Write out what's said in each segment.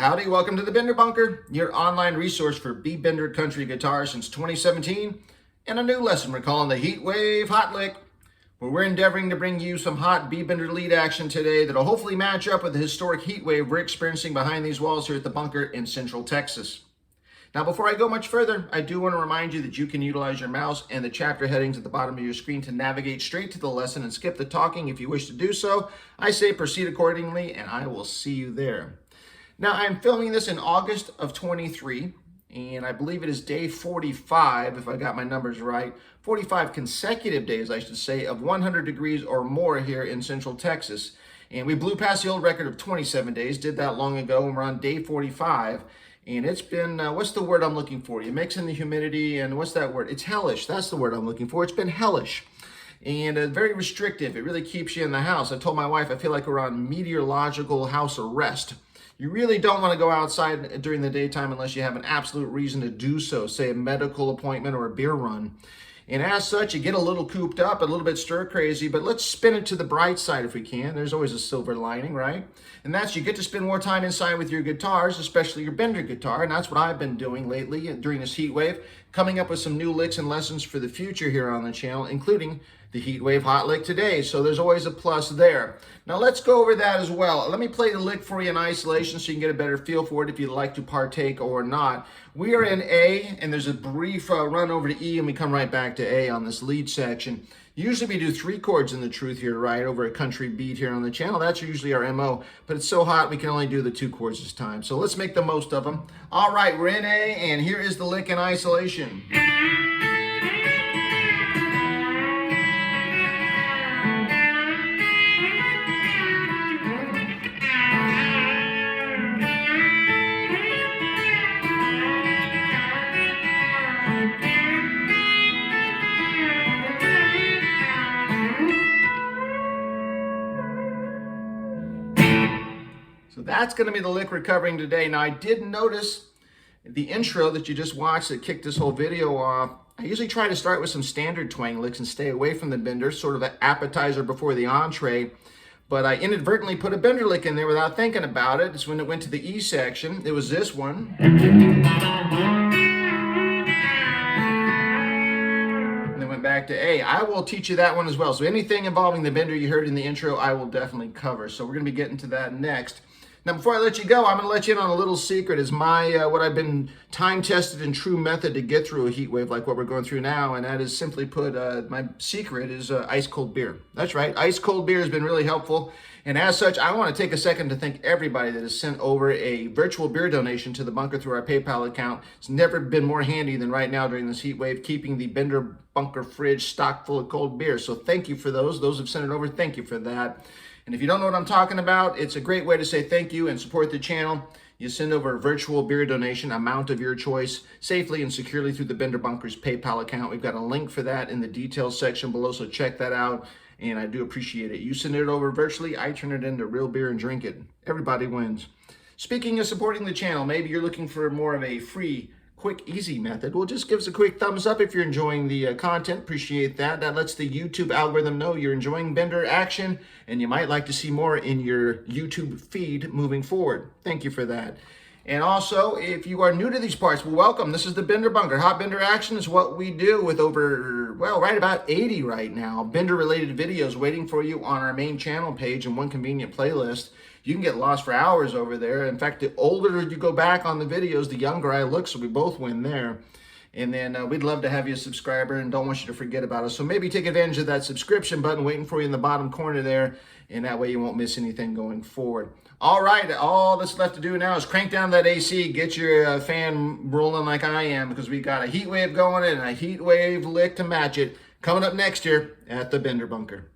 howdy, welcome to the Bender Bunker, your online resource for B-Bender country guitar since 2017, and a new lesson we're calling the Heatwave Hot Lick, where we're endeavoring to bring you some hot B-Bender lead action today that'll hopefully match up with the historic heat wave we're experiencing behind these walls here at the bunker in Central Texas. Now, before I go much further, I do want to remind you that you can utilize your mouse and the chapter headings at the bottom of your screen to navigate straight to the lesson and skip the talking if you wish to do so. I say proceed accordingly, and I will see you there. Now, I'm filming this in August of 23, and I believe it is day 45, if I got my numbers right. 45 consecutive days, I should say, of 100 degrees or more here in Central Texas. And we blew past the old record of 27 days, did that long ago, and we're on day 45. And it's been, what's the word I'm looking for? You mix in the humidity, and what's that word? It's hellish. That's the word I'm looking for. It's been hellish and very restrictive. It really keeps you in the house. I told my wife I feel like we're on meteorological house arrest. You really don't want to go outside during the daytime unless you have an absolute reason to do so, say a medical appointment or a beer run. And as such, you get a little cooped up, a little bit stir crazy, but let's spin it to the bright side if we can. There's always a silver lining, right? And that's you get to spend more time inside with your guitars, especially your Bender guitar, and that's what I've been doing lately during this heat wave, coming up with some new licks and lessons for the future here on the channel, including the Heatwave Hot Lick today. So there's always a plus there. Now let's go over that as well. Let me play the lick for you in isolation so you can get a better feel for it if you'd like to partake or not. We are in A, and there's a brief run over to E, and we come right back to A on this lead section. Usually we do 3 chords in the truth here, right, over a country beat here on the channel. That's usually our MO, but it's so hot we can only do the 2 chords this time. So let's make the most of them. All right, we're in A, and here is the lick in isolation. So that's going to be the lick we're covering today. Now, I did notice the intro that you just watched that kicked this whole video off. I usually try to start with some standard twang licks and stay away from the bender, sort of an appetizer before the entree. But I inadvertently put a bender lick in there without thinking about it. It's when it went to the E section. It was this one. And then went back to A. I will teach you that one as well. So anything involving the bender you heard in the intro, I will definitely cover. So we're going to be getting to that next. Now, before I let you go, I'm going to let you in on a little secret. It's my, what I've been time-tested and true method to get through a heat wave like what we're going through now, and that is simply put, my secret is ice-cold beer. That's right, ice-cold beer has been really helpful, and as such, I want to take a second to thank everybody that has sent over a virtual beer donation to the bunker through our PayPal account. It's never been more handy than right now during this heat wave, keeping the Bender bunker fridge stocked full of cold beer. So thank you for those. Those who've sent it over, thank you for that. And if you don't know what I'm talking about, it's a great way to say thank you and support the channel. You send over a virtual beer donation, amount of your choice, safely and securely through the Bender Bunker's PayPal account. We've got a link for that in the details section below, so check that out. And I do appreciate it. You send it over virtually, I turn it into real beer and drink it. Everybody wins. Speaking of supporting the channel, maybe you're looking for more of a free, quick, easy method. Well, just give us a quick thumbs up if you're enjoying the content. Appreciate that. That lets the YouTube algorithm know you're enjoying Bender action and you might like to see more in your YouTube feed moving forward. Thank you for that. And also, if you are new to these parts, well, welcome. This is the Bender Bunker. Hot Bender action is what we do with over, well, right about 80 right now, Bender-related videos waiting for you on our main channel page in one convenient playlist. You can get lost for hours over there. In fact, the older you go back on the videos, the younger I look, so we both win there. And then we'd love to have you a subscriber and don't want you to forget about us. So maybe take advantage of that subscription button waiting for you in the bottom corner there, and that way you won't miss anything going forward. All right, all that's left to do now is crank down that AC, get your fan rolling like I am, because we got a heat wave going and a heat wave lick to match it coming up next year at the Bender Bunker.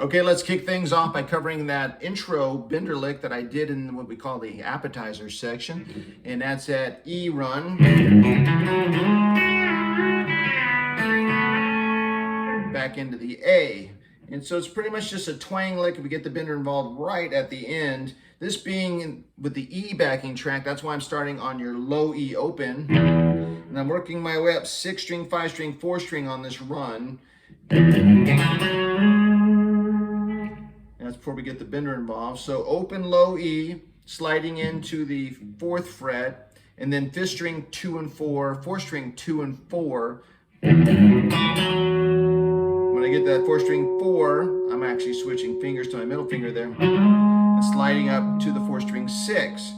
Okay, let's kick things off by covering that intro Bender lick that I did in what we call the appetizer section, and that's at E run. Back into the A. And so it's pretty much just a twang lick if we get the bender involved right at the end. This being with the E backing track, that's why I'm starting on your low E open. And I'm working my way up 6-string, 5-string, 4-string on this run. That's before we get the bender involved. So open low E, sliding into the 4th fret, and then 5th string 2 and 4, 4th string 2 and 4. When I get that 4th string 4, I'm actually switching fingers to my middle finger there, and sliding up to the 4th string 6.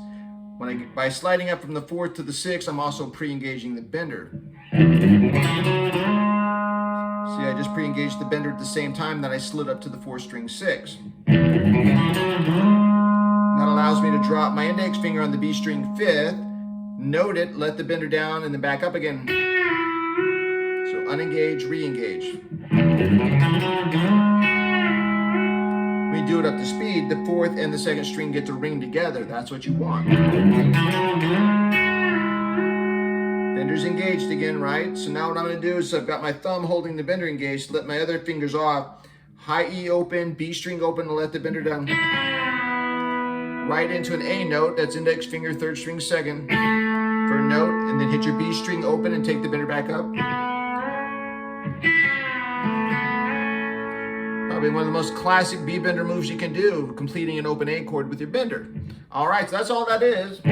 By sliding up from the 4th to the 6th, I'm also pre-engaging the bender. See, I just pre-engaged the bender at the same time that I slid up to the 4th string 6. That allows me to drop my index finger on the B string 5th, note it, let the bender down, and then back up again. So unengage, re-engage. When you do it up to speed, the 4th and the 2nd string get to ring together. That's what you want. Bender's engaged again, right? So now what I'm going to do is I've got my thumb holding the bender engaged, let my other fingers off. High E open, B string open, and let the bender down. Right into an A note, that's index finger, 3rd string 2nd, for a note, and then hit your B string open and take the bender back up. Probably one of the most classic B bender moves you can do, completing an open A chord with your bender. All right, so that's all that is.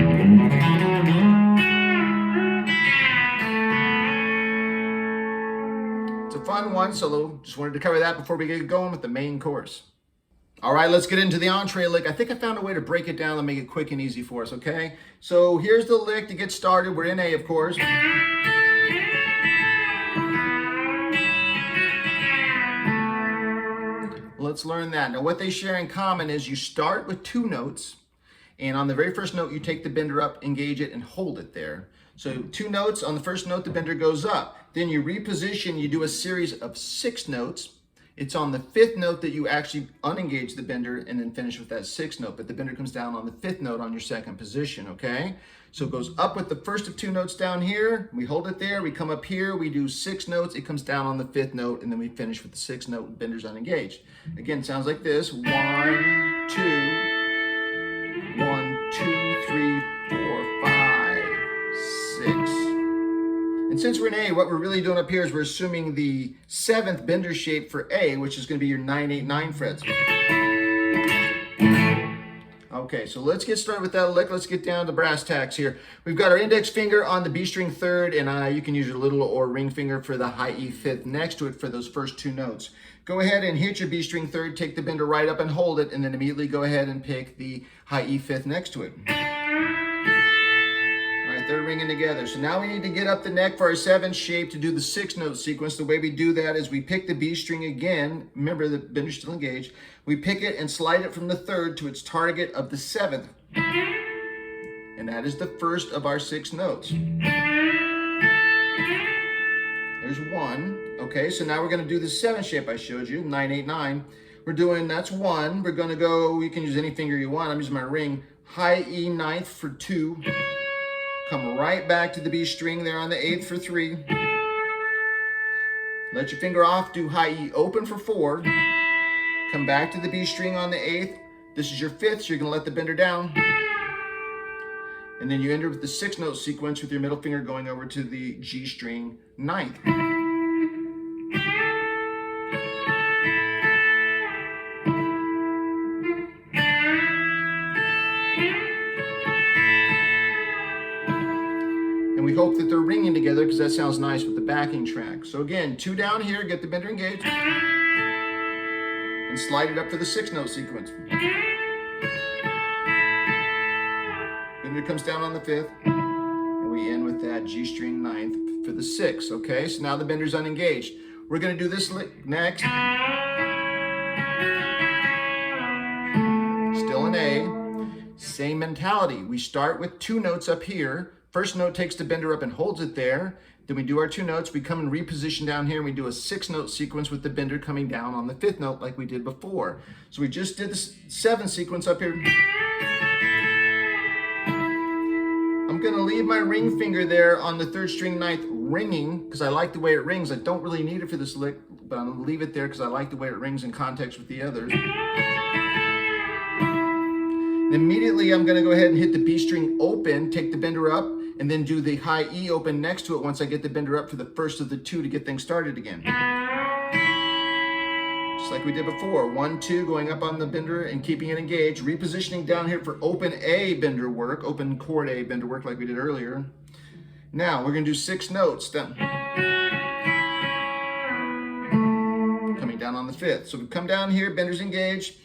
It's a fun one, so just wanted to cover that before we get going with the main course. All right, let's get into the entree lick. I think I found a way to break it down and make it quick and easy for us, okay? So here's the lick to get started. We're in A, of course. Let's learn that. Now, what they share in common is you start with 2 notes, and on the very first note, you take the bender up, engage it, and hold it there. So 2 notes. On the first note, the bender goes up. Then you reposition, you do a series of 6 notes. It's on the 5th note that you actually unengage the bender and then finish with that 6th note, but the bender comes down on the 5th note on your 2nd position, okay? So it goes up with the first of 2 notes down here, we hold it there, we come up here, we do 6 notes, it comes down on the 5th note, and then we finish with the 6th note, bender's unengaged. Again, it sounds like this: 1, 2, 1, 2, 3, 4, 5, 6. And since we're in A, what we're really doing up here is we're assuming the 7th bender shape for A, which is going to be your 9, 8, 9 frets. Okay, so let's get started with that lick. Let's get down to brass tacks here. We've got our index finger on the B string 3rd, and you can use your little or ring finger for the high E 5th next to it for those first 2 notes. Go ahead and hit your B string 3rd, take the bender right up and hold it, and then immediately go ahead and pick the high E 5th next to it. They're ringing together. So now we need to get up the neck for our 7th shape to do the 6 note sequence. The way we do that is we pick the B string again. Remember, the bender's still engaged. We pick it and slide it from the 3rd to its target of the 7th. And that is the first of our 6 notes. There's 1. Okay, so now we're going to do the 7th shape I showed you, 9, 8, 9. We're doing, that's 1. We're going to go, you can use any finger you want. I'm using my ring. High E 9th for 2. Come right back to the B string there on the 8th for 3. Let your finger off, do high E open for 4. Come back to the B string on the 8th. This is your 5th, so you're going to let the bender down. And then you enter with the 6 note sequence with your middle finger going over to the G string 9th. And we hope that they're ringing together because that sounds nice with the backing track. So again, 2 down here, get the bender engaged, and slide it up for the 6 note sequence. Bender comes down on the 5th, and we end with that G string 9th for the 6th, okay? So now the bender's unengaged. We're gonna do this lick next. Still an A. Same mentality. We start with 2 notes up here. First note takes the bender up and holds it there. Then we do our 2 notes. We come and reposition down here, and we do a 6 note sequence with the bender coming down on the 5th note like we did before. So we just did the 7 sequence up here. I'm gonna leave my ring finger there on the 3rd string 9th ringing because I like the way it rings. I don't really need it for this lick, but I'm gonna leave it there because I like the way it rings in context with the others. And immediately I'm gonna go ahead and hit the B string open, take the bender up, and then do the high E open next to it once I get the bender up for the first of the 2 to get things started again. like we did before. 1, 2 going up on the bender and keeping it engaged. Repositioning down here for open A bender work, open chord A bender work like we did earlier. Now we're going to do 6 notes. Coming down on the 5th. So we come down here, bender's engaged.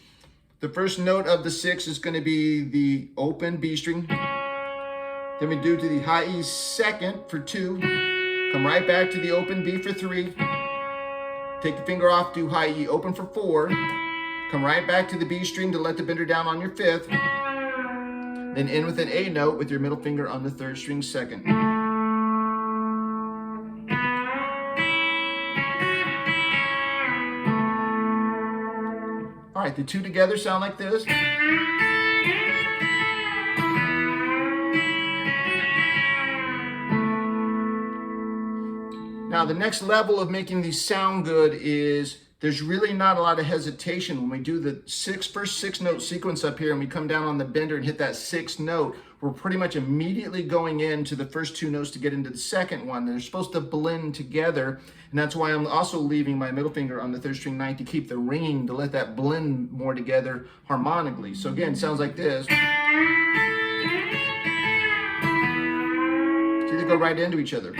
The first note of the 6 is going to be the open B string. Then we do to the high E second for 2. Come right back to the open B for 3. Take the finger off, do high E open for 4. Come right back to the B string to let the bender down on your 5th. Then end with an A note with your middle finger on the 3rd string second. All right, the 2 together sound like this. Now, the next level of making these sound good is there's really not a lot of hesitation. When we do the first 6 note sequence up here and we come down on the bender and hit that 6th note, we're pretty much immediately going into the first 2 notes to get into the second one. They're supposed to blend together, and that's why I'm also leaving my middle finger on the 3rd string 9 to keep the ringing, to let that blend more together harmonically. So again, it sounds like this. See, they go right into each other.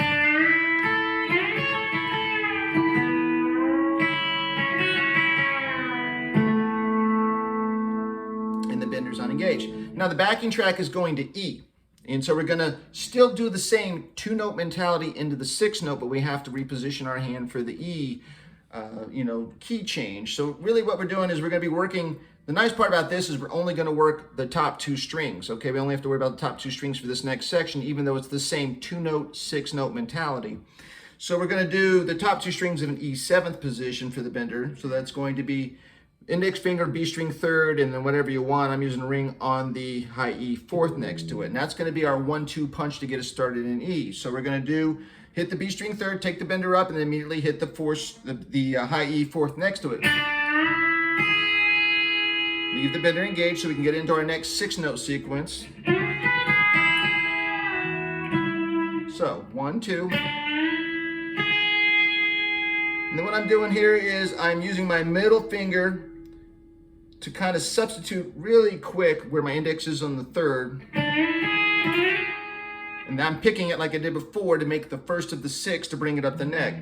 Unengaged. Now the backing track is going to E, and so we're going to still do the same 2-note mentality into the 6th note, but we have to reposition our hand for the E, key change. So really what we're doing is we're going to be working. The nice part about this is we're only going to work the top 2 strings. Okay, we only have to worry about the top 2 strings for this next section, even though it's the same 2-note, 6-note mentality. So we're going to do the top 2 strings in an E7th position for the bender. So that's going to be index finger, B string 3rd, and then whatever you want. I'm using a ring on the high E 4th next to it. And that's going to be our 1-2 punch to get us started in E. So we're going to hit the B string 3rd, take the bender up, and then immediately hit the high E 4th next to it. Leave the bender engaged so we can get into our next 6-note sequence. So 1, 2. And then what I'm doing here is I'm using my middle finger to kind of substitute really quick where my index is on the 3rd. And I'm picking it like I did before to make the first of the 6 to bring it up the neck.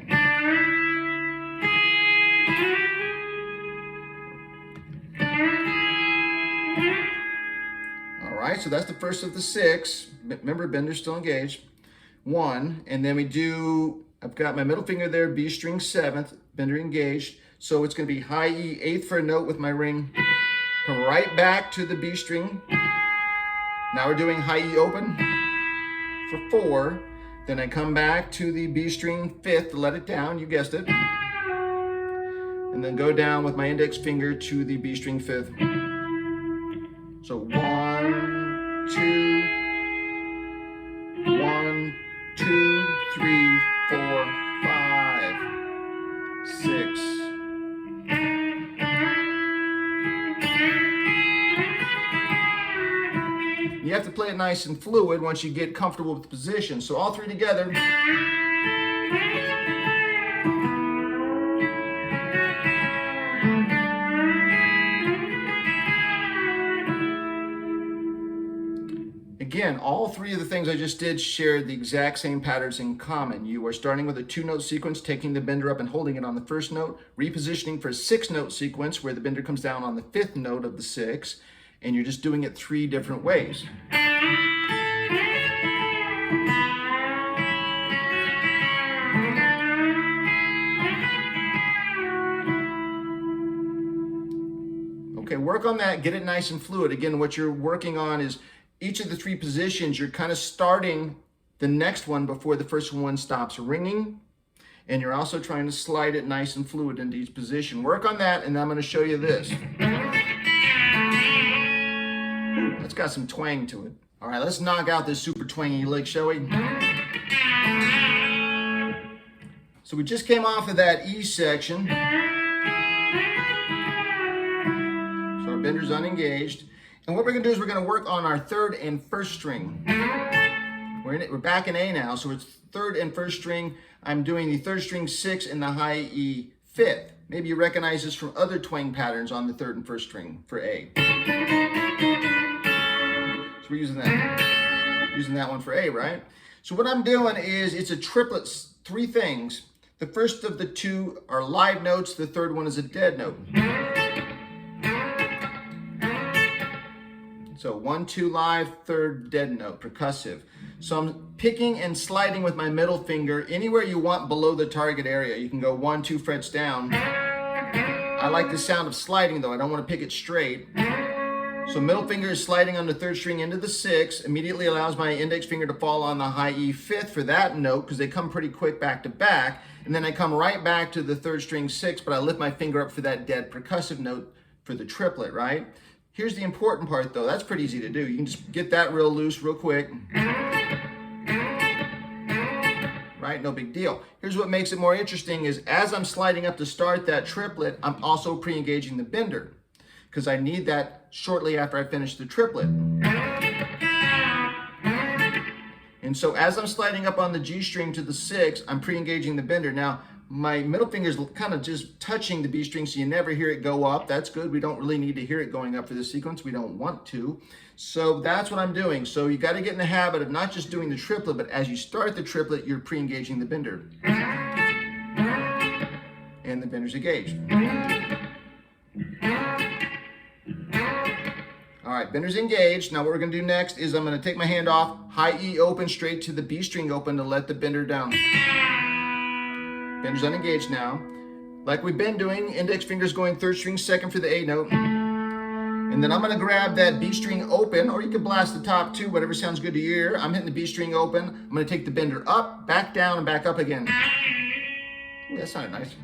All right, so that's the first of the 6. Remember, bender's still engaged. 1, and then I've got my middle finger there, B string 7th, bender engaged. So it's going to be high E 8th for a note with my ring. Come right back to the B string. Now we're doing high E open for 4. Then I come back to the B string 5th to let it down, you guessed it. And then go down with my index finger to the B string 5th. So 1, 2, 1, 2, 3, 4, 5, 6. You have to play it nice and fluid once you get comfortable with the position. So all 3 together. Again, all 3 of the things I just did share the exact same patterns in common. You are starting with a 2-note sequence, taking the bender up and holding it on the 1st note, repositioning for a 6-note sequence where the bender comes down on the 5th note of the 6, and you're just doing it 3 different ways. Okay, work on that, get it nice and fluid. Again, what you're working on is each of the 3 positions, you're kind of starting the next one before the first one stops ringing, and you're also trying to slide it nice and fluid into each position. Work on that, and I'm going to show you this. That's got some twang to it. All right, let's knock out this super twangy lick, shall we? So we just came off of that E section. So our bender's unengaged. And what we're going to do is we're going to work on our 3rd and 1st string. We're back in A now, so it's 3rd and 1st string. I'm doing the 3rd string 6 and the high E 5th. Maybe you recognize this from other twang patterns on the 3rd and 1st string for A. So we're using that one for A, right? So what I'm doing is, it's a triplet, 3 things. The first of the 2 are live notes, the 3rd one is a dead note. So 1, 2 live, 3rd dead note, percussive. So I'm picking and sliding with my middle finger anywhere you want below the target area. You can go 1, 2 frets down. I like the sound of sliding though, I don't want to pick it straight. So middle finger is sliding on the 3rd string into the 6, immediately allows my index finger to fall on the high E 5th for that note, because they come pretty quick back to back. And then I come right back to the 3rd string 6, but I lift my finger up for that dead percussive note for the triplet, right? Here's the important part though, that's pretty easy to do. You can just get that real loose, real quick. Right, no big deal. Here's what makes it more interesting is, as I'm sliding up to start that triplet, I'm also pre-engaging the bender, because I need that shortly after I finish the triplet. And so as I'm sliding up on the G string to the 6, I'm pre-engaging the bender. Now, my middle finger is kind of just touching the B string, so you never hear it go up. That's good. We don't really need to hear it going up for this sequence. We don't want to. So that's what I'm doing. So you got to get in the habit of not just doing the triplet, but as you start the triplet, you're pre-engaging the bender. And the bender's engaged. All right, bender's engaged. Now what we're going to do next is I'm going to take my hand off, high E open straight to the B string open to let the bender down. Bender's unengaged now. Like we've been doing, index finger's going 3rd string 2nd for the A note. And then I'm going to grab that B string open, or you can blast the top too, whatever sounds good to your ear. I'm hitting the B string open. I'm going to take the bender up, back down, and back up again. Ooh, that sounded nice.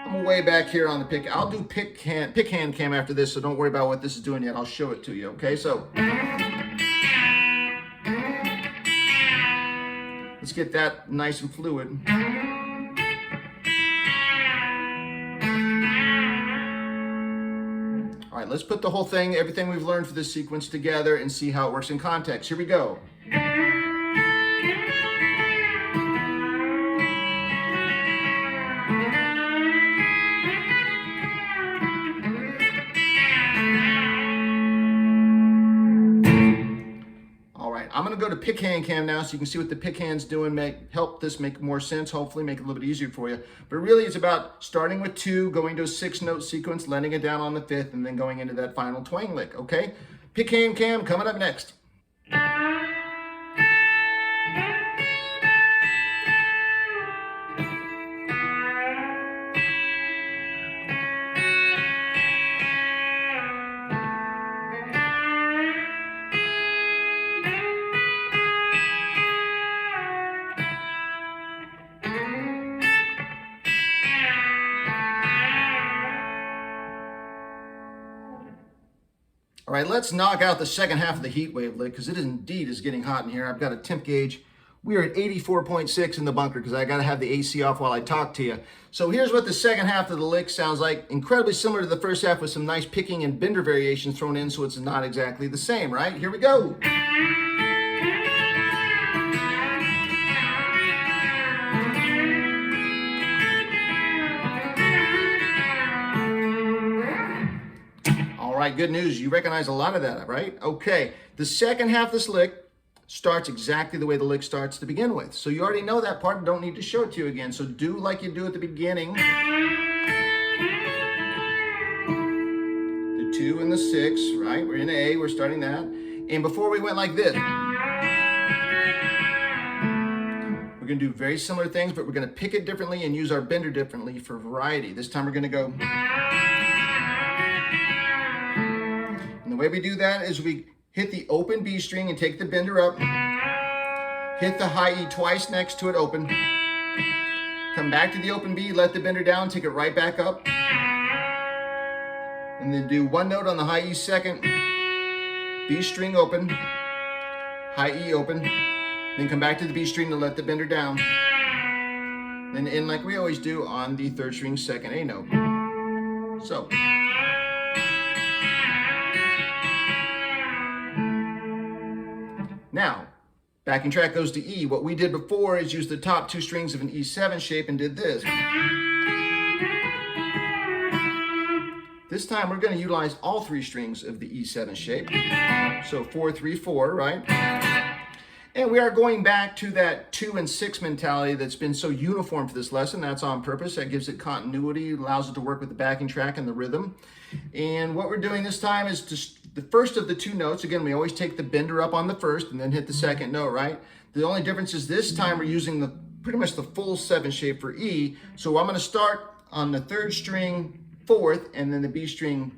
I'm way back here on the pick. I'll do pick hand cam after this, so don't worry about what this is doing yet. I'll show it to you, okay? So let's get that nice and fluid. All right, let's put the whole thing, everything we've learned for this sequence together and see how it works in context. Here we go. I'm going to go to pick hand cam now so you can see what the pick hand's doing, help this make more sense, hopefully make it a little bit easier for you. But really it's about starting with 2, going to a 6-note sequence, letting it down on the 5th, and then going into that final twang lick, okay? Pick hand cam coming up next. All right, let's knock out the second half of the heat wave lick, because it indeed is getting hot in here. I've got a temp gauge. We are at 84.6 in the bunker because I got to have the AC off while I talk to you. So here's what the second half of the lick sounds like. Incredibly similar to the first half with some nice picking and bender variations thrown in, so it's not exactly the same, right? Here we go. All right, good news. You recognize a lot of that, right? Okay, the second half of this lick starts exactly the way the lick starts to begin with. So you already know that part and don't need to show it to you again. So do like you do at the beginning. The 2 and the 6, right? We're in A, we're starting that. And before we went like this, we're gonna do very similar things, but we're gonna pick it differently and use our bender differently for variety. This time we're gonna go. And the way we do that is we hit the open B string and take the bender up. Hit the high E twice next to it, open. Come back to the open B, let the bender down, take it right back up. And then do 1 note on the high E second. B string open. High E open. Then come back to the B string to let the bender down. Then end like we always do on the 3rd string second A note. So. Now, backing track goes to E. What we did before is use the top 2 strings of an E7 shape and did this. This time we're going to utilize all 3 strings of the E7 shape. So 4, 3, 4, right? And we are going back to that 2 and 6 mentality that's been so uniform for this lesson. That's on purpose. That gives it continuity, allows it to work with the backing track and the rhythm. And what we're doing this time is just the first of the 2 notes. Again, we always take the bender up on the first and then hit the second note, right? The only difference is this time we're using pretty much the full 7 shape for E. So I'm going to start on the 3rd string 4th and then the B string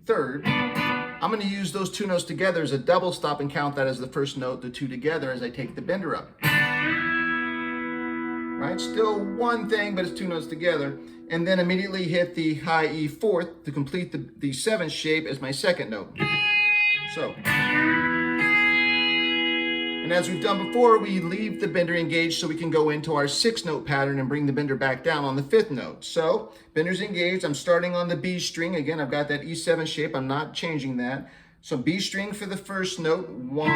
3rd. I'm going to use those 2 notes together as a double stop and count that as the first note, the 2 together as I take the bender up. Right? Still one thing, but it's 2 notes together. And then immediately hit the high E 4th to complete the 7th shape as my second note. So. And as we've done before, we leave the bender engaged so we can go into our 6-note pattern and bring the bender back down on the 5th note. So, bender's engaged. I'm starting on the B string. Again, I've got that E7 shape. I'm not changing that. So, B string for the first note, 1.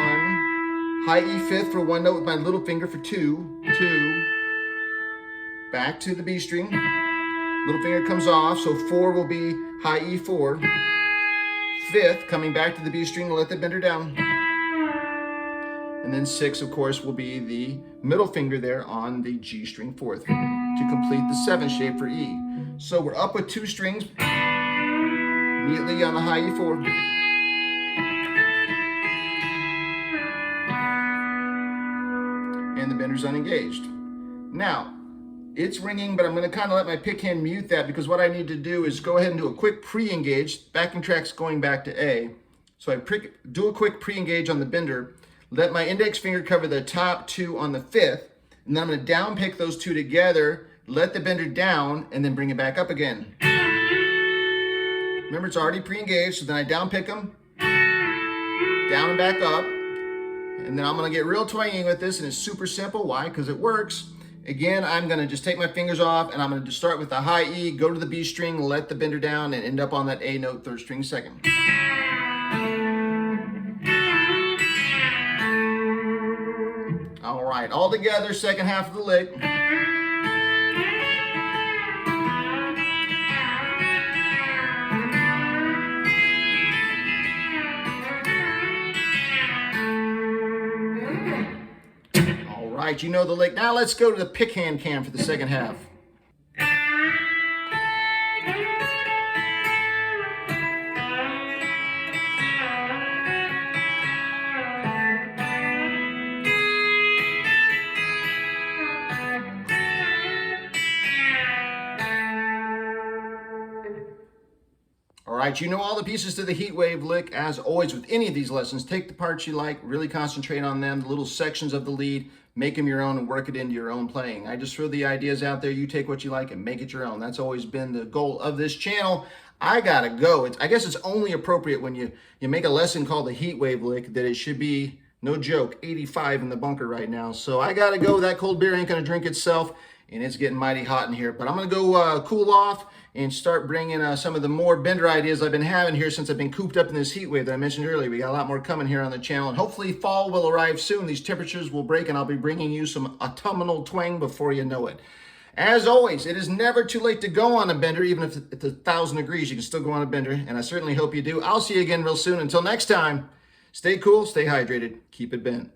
High E 5th for 1 note with my little finger for 2. 2. Back to the B string. Little finger comes off, so 4 will be high E 4. 5th, coming back to the B string to let the bender down. And then 6, of course, will be the middle finger there on the G string 4th to complete the 7 shape for E. So we're up with 2 strings immediately on the high E4. And the bender's unengaged. Now, it's ringing, but I'm going to kind of let my pick hand mute that because what I need to do is go ahead and do a quick pre-engage. Backing track's going back to A. So I do a quick pre-engage on the bender. Let my index finger cover the top 2 on the 5th, and then I'm going to down pick those 2 together, let the bender down, and then bring it back up again. Remember, it's already pre-engaged, so then I down pick them, down and back up, and then I'm going to get real twangy with this, and it's super simple. Why? Because it works. Again, I'm going to just take my fingers off, and I'm going to just start with the high E, go to the B string, let the bender down, and end up on that A note, 3rd string 2nd. All right, all together, second half of the lick. All right, you know the lick. Now let's go to the pick hand cam for the second half. All right, you know all the pieces to the heatwave lick. As always with any of these lessons, take the parts you like, really concentrate on them, the little sections of the lead, make them your own and work it into your own playing. I just throw the ideas out there, you take what you like and make it your own. That's always been the goal of this channel. I gotta go. I guess it's only appropriate when you make a lesson called the heatwave lick that it should be, no joke, 85 in the bunker right now. So I gotta go. That cold beer ain't gonna drink itself, and it's getting mighty hot in here. But I'm gonna go cool off and start bringing some of the more bender ideas I've been having here since I've been cooped up in this heat wave that I mentioned earlier. We got a lot more coming here on the channel, and hopefully fall will arrive soon. These temperatures will break, and I'll be bringing you some autumnal twang before you know it. As always, it is never too late to go on a bender. Even if it's 1,000 degrees, you can still go on a bender, and I certainly hope you do. I'll see you again real soon. Until next time, stay cool, stay hydrated, keep it bent.